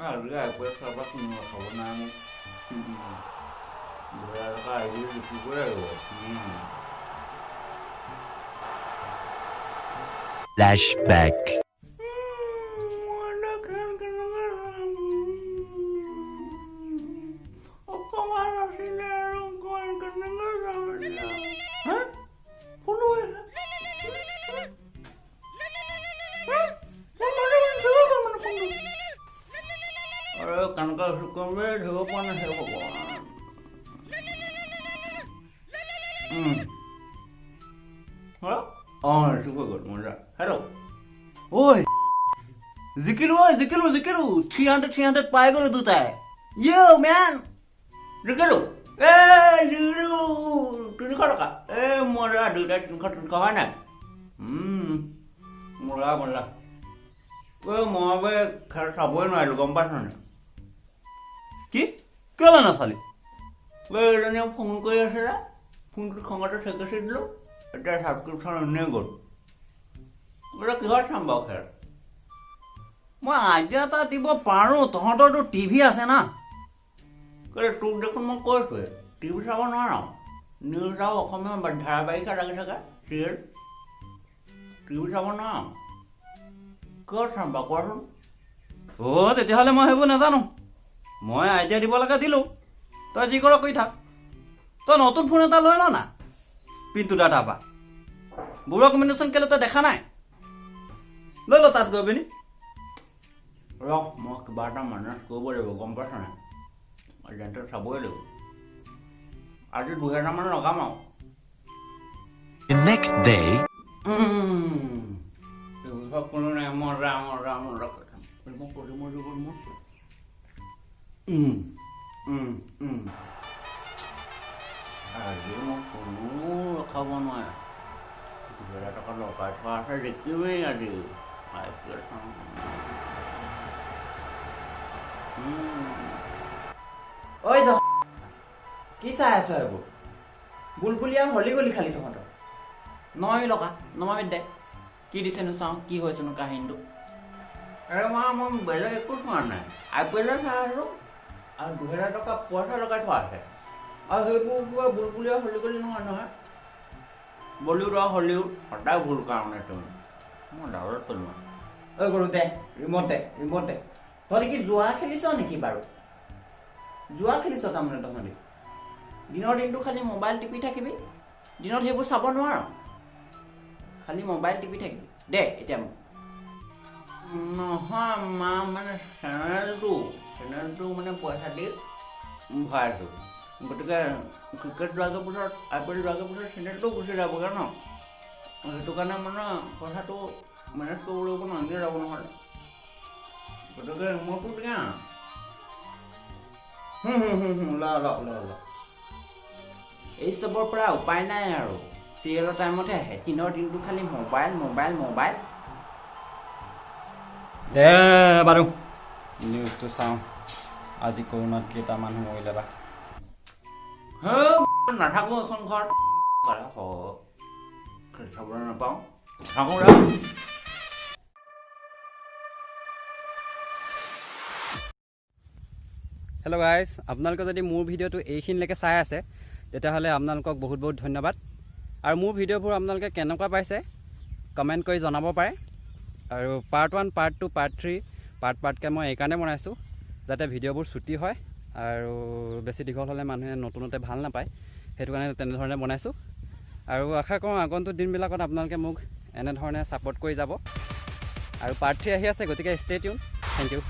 আজি আইপুৰে চাবা কোনো খাব নাই মোক আহিলে লিখিবই লাগিব Flashback. Kanka sukamnya juga panas ya pokoknya. Halo? Oh, suka good manja. Hello. Oi. Zikiru 300 पाए को दूता है. Yo man. Zikiru. Zikiru. Tuni kau tak? Mula duda tuni kau mana? Mula. Mau apa? Kalau sabun ada gambar sana. কি কেলা না সালি বেলনে phone কৰি আছে ৰা ফোনটো খঙতে ঠেকেছি দিলো এটা সাবস্ক্ৰিপশ্যন এনে গ'ল এটা কিহৰ চাম্বাও খেৰ মই আইডিয়া এটা দিব পাৰো তহঁতৰতো টিভি আছে না কেলে তোক দেখোন মই কৈছোৱে টিভি চাব নোৱাৰো নিউজ চাব অসমীয়া ধাৰাবাহিকা লাগি থাকে চিৰিয়েল টিভি চাব নোৱাৰো কিহৰ চাম্বা কোৱাচোন অ' তেতিয়াহ'লে মই সেইবোৰ নাজানো মই আইডিয়া দিব লগা দিলো তই যি কৰ কৰি থাক তই নতুন ফোন এটা লৈ ল না পিন্টু দাদাৰ পৰা বুঢ়া কম্বিনেশ্যন কেলে তই দেখা নাই লৈ ল তাত গৈ পিনি ৰহ মই কিবা এটা মেনেজ কৰিব লাগিব গম পাইছ নাই এজেণ্টে চাবই লাগিব আজি 2000 মান লগাম আৰু The next day. কোনো নাই মই ৰাম আজি মই কোনো ৰখাব নোৱাৰে 2000 টকা লগাই থোৱা আছে দেখিবই আজি ঐ কি চাই আছ এইবোৰ বুলবুলি আৰু হলি গলি খালি তহঁতৰ নমাবি দে কি দিছেনো চাওঁ কি হৈছেনো কাহিনীটো মই বেলেগ একো চোৱা নাই IPL চাই আছো আৰু 2000 টকা পইচা লগাই থোৱা আছে আৰু সেইবোৰ কিবা বুলবুলি আৰু হলি নহয় বলিউড আৰু হলিউড সদায় ভুল কাৰণে তুমি মই ডাউনলোড কৰিলোঁ ঐ গৰু দে ৰিমট দে তহঁতি কি জুৱা খেলিছ নেকি বাৰু জুৱা খেলিছ তাৰমানে তহঁতি দিনৰ দিনটো খালি মোবাইল টিপি থাকিবি দিনত সেইবোৰ চাব নোৱাৰ খালি মোবাইল টিপি থাকিবি দে এতিয়া মোক নহয় মা মানে চেনেলটো মানে পইচা দি ভৰাইছোঁ গতিকে ক্ৰিকেট যোৱাৰ পিছত IPL যোৱাৰ পিছত চেনেলটো গুচি যাবগৈ ন সেইটো কাৰণে মানে পইচাটো মেনেজ কৰিব লাগিব নাহিলে যাব নহ'লে গতিকে ৰিম'টটো দিয়া ল এই চবৰ পৰা উপায় নাই আৰু চিৰিয়েলৰ টাইমতে আহে দিনৰ দিনটো খালি মোবাইল দে বাৰু নিউজটো চাওঁ আজি কৰোণাত কেইটা মানুহ মৰিলে বা নাথাকোঁ এখন ঘৰত চাবলৈ নাপাওঁ থাকোঁ হেল্ল' গাইজ আপোনালোকে যদি মোৰ ভিডিঅ'টো এইখিনিলৈকে চাই আছে তেতিয়াহ'লে আপোনালোকক বহুত বহুত ধন্যবাদ আৰু মোৰ ভিডিঅ'বোৰ আপোনালোকে কেনেকুৱা পাইছে কমেণ্ট কৰি জনাব পাৰে আৰু পাৰ্ট 1 পাৰ্ট 2 পাৰ্ট 3 পাৰ্টকৈ মই এইকাৰণে বনাইছোঁ যাতে ভিডিঅ'বোৰ ছুটি হয় আৰু বেছি দীঘল হ'লে মানুহে নতুনতে ভাল নাপায় সেইটো কাৰণে তেনেধৰণে বনাইছোঁ আৰু আশা কৰোঁ আগন্তুক দিনবিলাকত আপোনালোকে মোক এনেধৰণে ছাপোৰ্ট কৰি যাব আৰু পাৰ্ট 3 আহি আছে গতিকে ষ্টে টিউন থেংক ইউ